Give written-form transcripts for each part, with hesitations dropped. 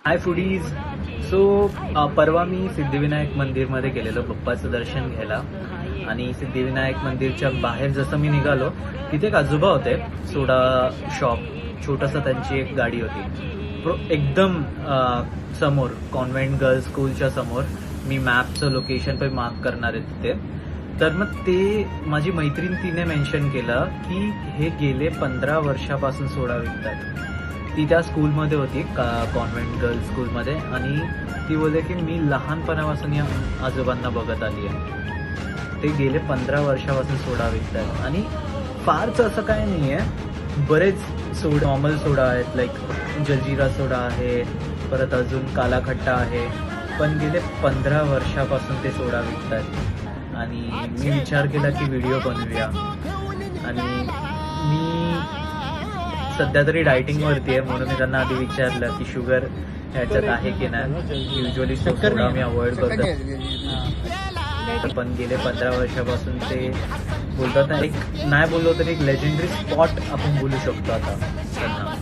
हाय foodies. So परवा मी सिद्धिविनायक मंदिरमध्ये गेलेलो पप्पाचं दर्शन घ्यायला आणि सिद्धिविनायक मंदिरच्या बाहेर जसं मी निघालो तिथे एक आजोबा होते. सोडा शॉप छोटंसं त्यांची एक गाडी होती एकदम समोर कॉन्व्हेंट गर्ल्स स्कूलच्या समोर. मी मॅपचं लोकेशन पण मार्क करणार आहे तिथे. तर मग ते माझी मैत्रीण तिने मेन्शन केलं की हे गेले 15 वर्षापासून सोडा विकतात. ती त्या स्कूलमध्ये होती कॉन्व्हेंट गर्ल्स स्कूलमध्ये आणि ती बोलते की मी लहानपणापासून या आजोबांना बघत आली आहे. ते गेले 15 वर्षापासून सोडा विकतात आणि फारच असं काय नाही आहे. बरेच सोडा नॉर्मल सोडा आहेत, लाईक जलजिरा सोडा आहे, परत अजून काला खट्टा आहे, पण गेले 15 वर्षापासून ते सोडा विकतात. आणि मी विचार केला की व्हिडिओ बनवूया. आणि मी सध्या तरी डायटिंगवरती आहे म्हणून मी त्यांना आधी विचारलं की शुगर ह्याच्यात आहे की नाही. युजली सोडा मी अवॉइड करतो, पण गेले 15 वर्षापासून ते बोलतात ना, एक नाही बोललो तरी एक लेजेंडरी स्पॉट आपण बोलू शकतो आता त्यांना.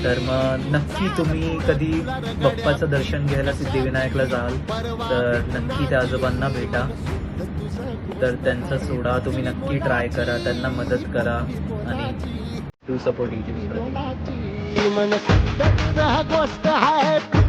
तर मग नक्की तुम्ही कधी बाप्पाचं दर्शन घ्यायला सिद्धिविनायकला जाल तर नक्की त्या आजोबांना भेटा. तर त्यांचा सोडा तुम्ही नक्की ट्राय करा, त्यांना मदत करा आणि टू सपोर्ट इट. गोष्ट आहे